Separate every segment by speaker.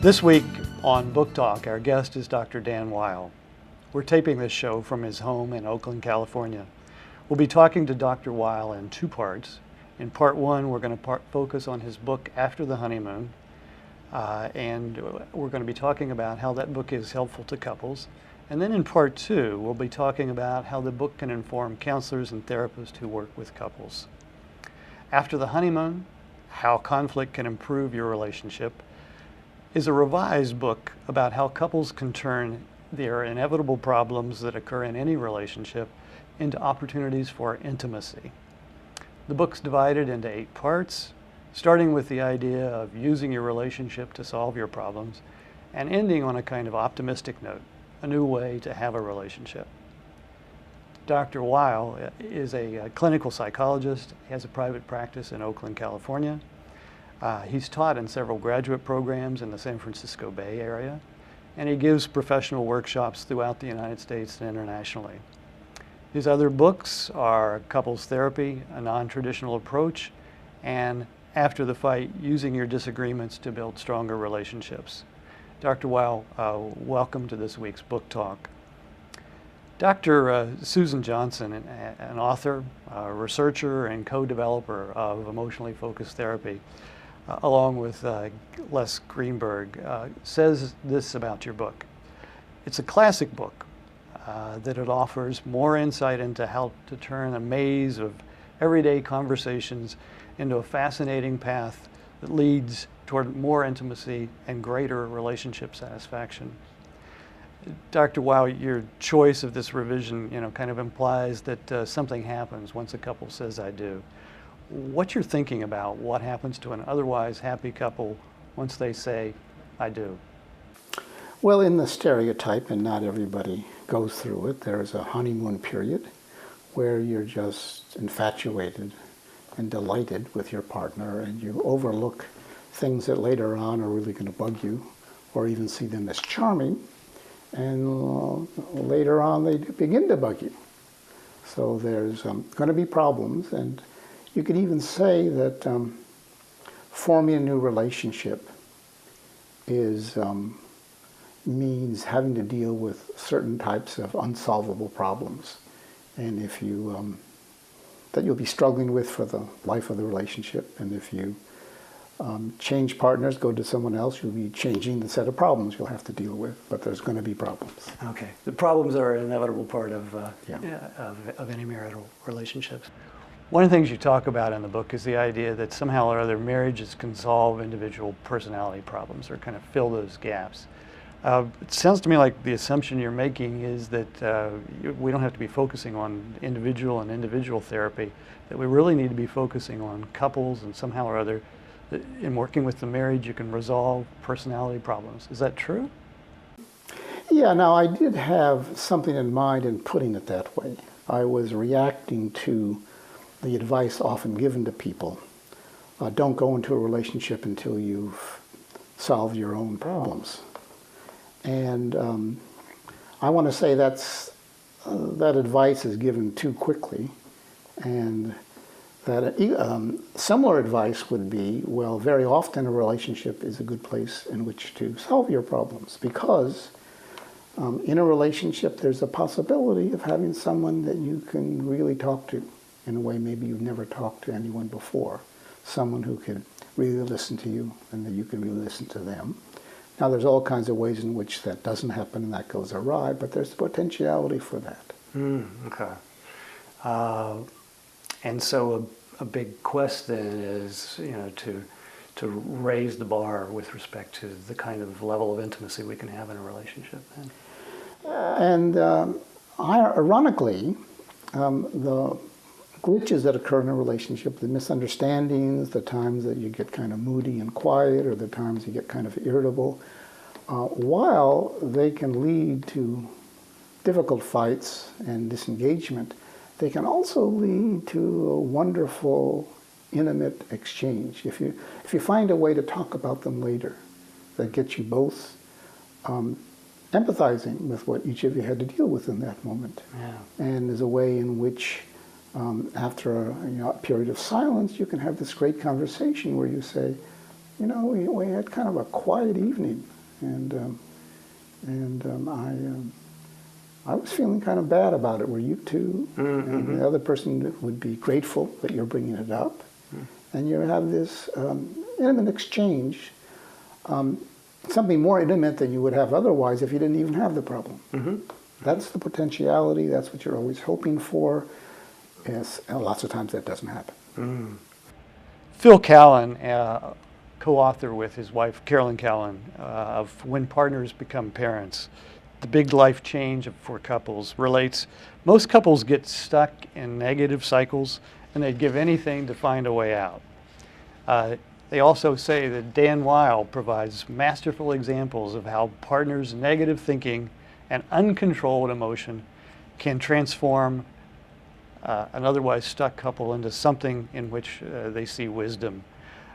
Speaker 1: This week on Book Talk, our guest is Dr. Dan Weil. We're taping this show from his home in Oakland, California. We'll be talking to Dr. Weil in two parts. In part one, we're going to focus on his book, After the Honeymoon, and we're going to be talking about how that book is helpful to couples. And then in part two, we'll be talking about how the book can inform counselors and therapists who work with couples. After the Honeymoon, How Conflict Can Improve Your Relationship, is a revised book about how couples can turn their inevitable problems that occur in any relationship into opportunities for intimacy. The book's divided into 8 parts, starting with the idea of using your relationship to solve your problems and ending on a kind of optimistic note, a new way to have a relationship. Dr. Weil is a clinical psychologist. He has a private practice in Oakland, California. He's taught in several graduate programs in the San Francisco Bay Area, and he gives professional workshops throughout the United States and internationally. His other books are Couples Therapy, A Non-Traditional Approach, and After the Fight, Using Your Disagreements to Build Stronger Relationships. Dr. Weil, welcome to this week's Book Talk. Dr. Susan Johnson, an author, researcher, and co-developer of emotionally focused therapy, along with Les Greenberg, says this about your book. It's a classic book that it offers more insight into how to turn a maze of everyday conversations into a fascinating path that leads toward more intimacy and greater relationship satisfaction. Dr. Weil, your choice of this revision, kind of implies that something happens once a couple says "I do." What you're thinking about what happens to an otherwise happy couple once they say "I do"?
Speaker 2: Well, in the stereotype, and not everybody goes through it, there's a honeymoon period where you're just infatuated and delighted with your partner, and you overlook things that later on are really going to bug you, or even see them as charming, and later on they begin to bug you. So there's going to be problems, and you could even say that forming a new relationship means having to deal with certain types of unsolvable problems, and that you'll be struggling with for the life of the relationship. And if you change partners, go to someone else, you'll be changing the set of problems you'll have to deal with. But there's going to be problems.
Speaker 1: Okay, the problems are an inevitable part of any marital relationships. One of the things you talk about in the book is the idea that somehow or other marriages can solve individual personality problems or kind of fill those gaps. It sounds to me like the assumption you're making is that we don't have to be focusing on individual therapy, that we really need to be focusing on couples, and somehow or other, that in working with the marriage you can resolve personality problems. Is that true?
Speaker 2: Yeah, now I did have something in mind in putting it that way. I was reacting to the advice often given to people. Don't go into a relationship until you've solved your own problems. And I want to say that advice is given too quickly, and that similar advice would be, well, very often a relationship is a good place in which to solve your problems, because in a relationship there's a possibility of having someone that you can really talk to in a way maybe you've never talked to anyone before, someone who could really listen to you and that you can really listen to them. Now, there's all kinds of ways in which that doesn't happen and that goes awry, but there's the potentiality for that.
Speaker 1: Okay. And so a big quest then is, to raise the bar with respect to the kind of level of intimacy we can have in a relationship then.
Speaker 2: Ironically, the glitches that occur in a relationship, the misunderstandings, the times that you get kind of moody and quiet, or the times you get kind of irritable, while they can lead to difficult fights and disengagement, they can also lead to a wonderful, intimate exchange. If you find a way to talk about them later that gets you both empathizing with what each of you had to deal with in that moment.
Speaker 1: Yeah.
Speaker 2: And there's a way in which after a period of silence, you can have this great conversation where you say, we had kind of a quiet evening, and I was feeling kind of bad about it. Were you too?
Speaker 1: Mm-hmm.
Speaker 2: And the other person would be grateful that you're bringing it up, and you have this intimate exchange, something more intimate than you would have otherwise if you didn't even have the problem.
Speaker 1: Mm-hmm.
Speaker 2: That's the potentiality. That's what you're always hoping for. Yes, and lots of times that doesn't happen.
Speaker 1: Mm. Phil Callan, co-author with his wife Carolyn Callan, of When Partners Become Parents, the big life change for couples, relates most couples get stuck in negative cycles and they'd give anything to find a way out. They also say that Dan Weil provides masterful examples of how partners' negative thinking and uncontrolled emotion can transform an otherwise stuck couple into something in which they see wisdom.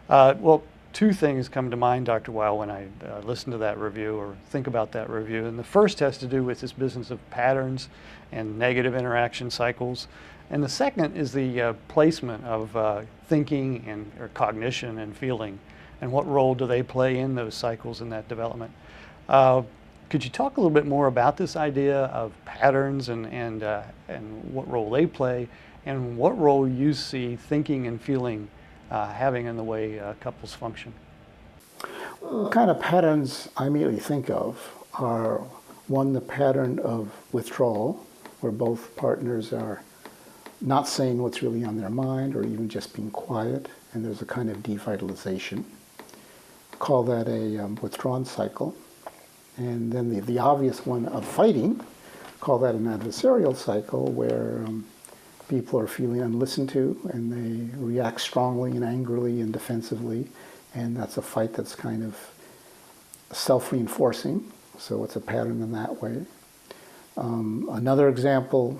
Speaker 1: Well, two things come to mind, Dr. Weil, when I listen to that review or think about that review. And the first has to do with this business of patterns and negative interaction cycles. And the second is the placement of thinking and or cognition and feeling, and what role do they play in those cycles in that development. Could you talk a little bit more about this idea of patterns and what role they play, and what role you see thinking and feeling having in the way couples function?
Speaker 2: The kind of patterns I immediately think of are, one, the pattern of withdrawal, where both partners are not saying what's really on their mind or even just being quiet, and there's a kind of devitalization. Call that a withdrawn cycle. And then the obvious one of fighting, call that an adversarial cycle, where people are feeling unlistened to and they react strongly and angrily and defensively, and that's a fight that's kind of self-reinforcing, so it's a pattern in that way. Another example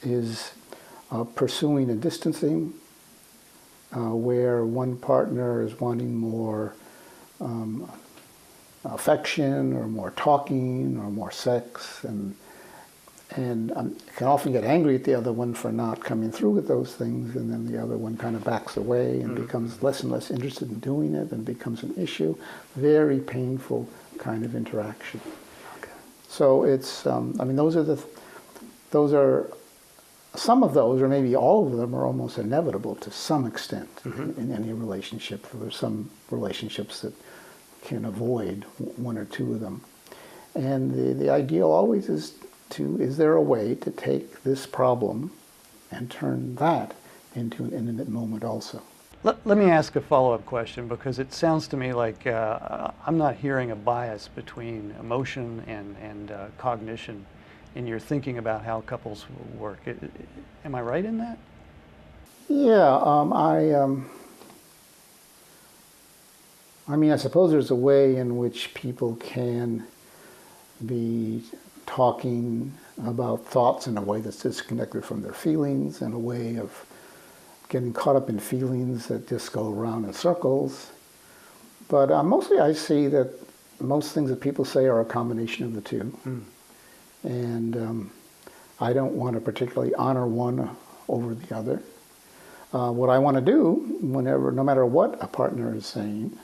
Speaker 2: is pursuing and distancing, where one partner is wanting more affection or more talking or more sex, and can often get angry at the other one for not coming through with those things, and then the other one kind of backs away and becomes less and less interested in doing it and becomes an issue. Very painful kind of interaction.
Speaker 1: Okay.
Speaker 2: So it's, those are some of those, or maybe all of them, are almost inevitable to some extent in any relationship. There's some relationships that can avoid one or two of them. And the ideal always is there a way to take this problem and turn that into an intimate moment also?
Speaker 1: Let me ask a follow-up question, because it sounds to me like I'm not hearing a bias between emotion and cognition in your thinking about how couples work. Am I right in that?
Speaker 2: Yeah, I suppose there's a way in which people can be talking about thoughts in a way that's disconnected from their feelings, and a way of getting caught up in feelings that just go around in circles. But mostly I see that most things that people say are a combination of the two. And I don't want to particularly honor one over the other. What I want to do, no matter what a partner is saying,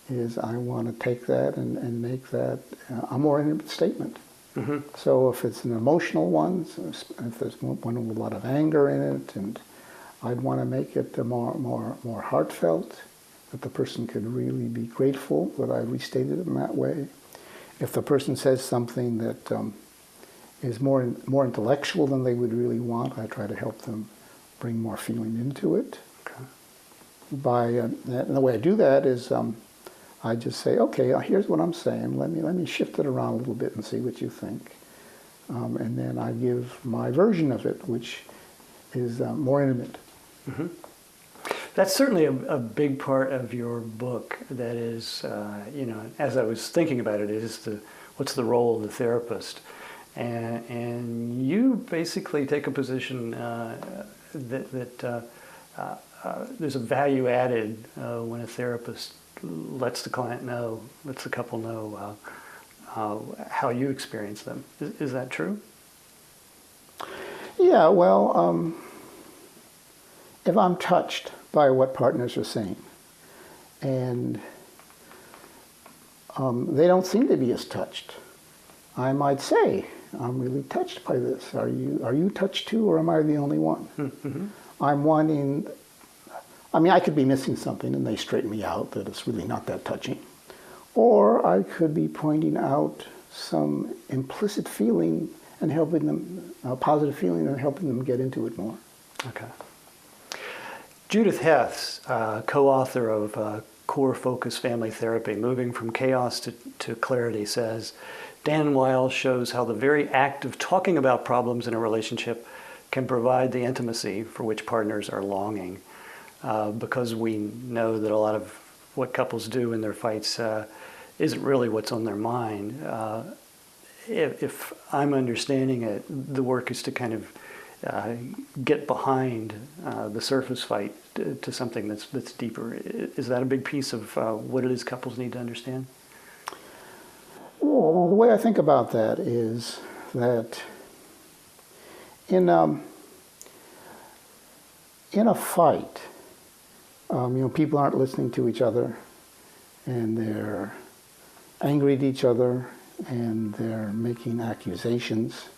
Speaker 2: is I want to take that and make that a more intimate statement. So if it's an emotional one, if there's one with a lot of anger in it, and I'd want to make it more heartfelt, that the person could really be grateful that I restated it in that way. If the person says something that is more intellectual than they would really want, I try to help them bring more feeling into it. Okay. And the way I do that is I just say, okay, here's what I'm saying. Let me shift it around a little bit and see what you think. And then I give my version of it, which is more intimate.
Speaker 1: That's certainly a big part of your book. That is, as I was thinking about it, is what's the role of the therapist? And you basically take a position that there's a value added when a therapist lets the couple know how you experience them. Is that true?
Speaker 2: Yeah, well, if I'm touched by what partners are saying, and they don't seem to be as touched. I might say, I'm really touched by this. Are you touched too, or am I the only one?
Speaker 1: Mm-hmm.
Speaker 2: I'm wanting, I mean, I could be missing something and they straighten me out that it's really not that touching. Or I could be pointing out some implicit feeling and helping them, a positive feeling, and helping them get into it more.
Speaker 1: Okay. Judith Heths, co-author of Core Focus Family Therapy, Moving from Chaos to Clarity, says, Dan Weil shows how the very act of talking about problems in a relationship can provide the intimacy for which partners are longing. Because we know that a lot of what couples do in their fights isn't really what's on their mind. If I'm understanding it, the work is to kind of get behind the surface fight to something that's deeper. Is that a big piece of what it is couples need to understand?
Speaker 2: Well, the way I think about that is that in a fight, people aren't listening to each other, and they're angry at each other, and they're making accusations.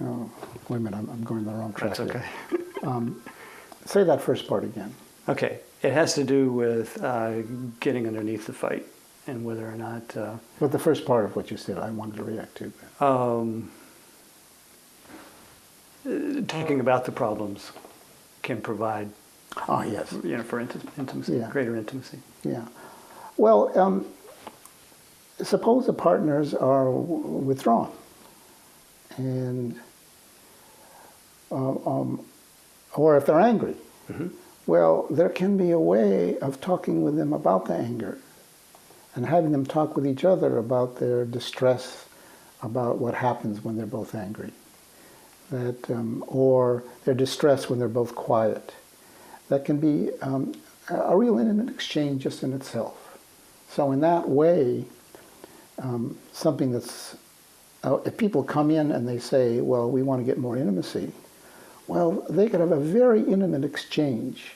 Speaker 2: Oh, wait a minute, I'm going the wrong track.
Speaker 1: That's okay.
Speaker 2: Say that first part again.
Speaker 1: Okay. It has to do with getting underneath the fight and whether or not...
Speaker 2: But the first part of what you said, I wanted to react to.
Speaker 1: Talking about the problems can provide...
Speaker 2: Oh, yes.
Speaker 1: For intimacy,
Speaker 2: Yeah.
Speaker 1: greater intimacy.
Speaker 2: Yeah. Well, suppose the partners are withdrawn, and or if they're angry.
Speaker 1: Mm-hmm.
Speaker 2: Well, there can be a way of talking with them about the anger and having them talk with each other about their distress, about what happens when they're both angry, or their distress when they're both quiet. That can be a real intimate exchange just in itself. So in that way, something that's, if people come in and they say, well, we want to get more intimacy, well, they could have a very intimate exchange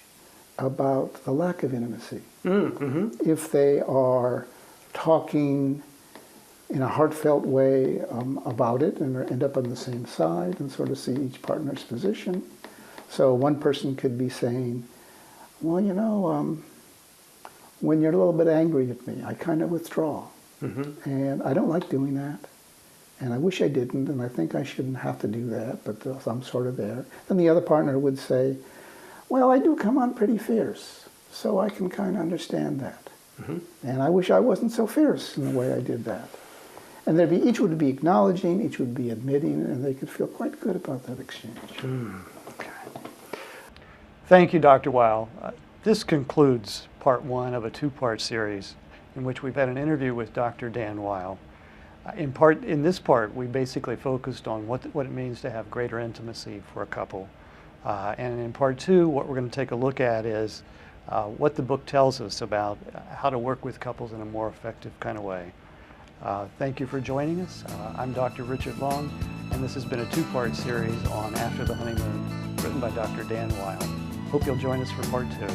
Speaker 2: about the lack of intimacy. Mm-hmm. If they are talking in a heartfelt way about it and end up on the same side and sort of see each partner's position. So one person could be saying, well, when you're a little bit angry at me, I kind of withdraw. Mm-hmm. And I don't like doing that. And I wish I didn't, and I think I shouldn't have to do that, but I'm sort of there. Then the other partner would say, well, I do come on pretty fierce, so I can kind of understand that. Mm-hmm. And I wish I wasn't so fierce in the way I did that. And each would be acknowledging, each would be admitting, and they could feel quite good about that exchange.
Speaker 1: Okay. Thank you, Dr. Weil. This concludes part one of a two-part series in which we've had an interview with Dr. Dan Weil. In this part, we basically focused on what it means to have greater intimacy for a couple. And in part two, what we're going to take a look at is what the book tells us about how to work with couples in a more effective kind of way. Thank you for joining us. I'm Dr. Richard Long, and this has been a two-part series on After the Honeymoon, written by Dr. Dan Weil. Hope you'll join us for part two.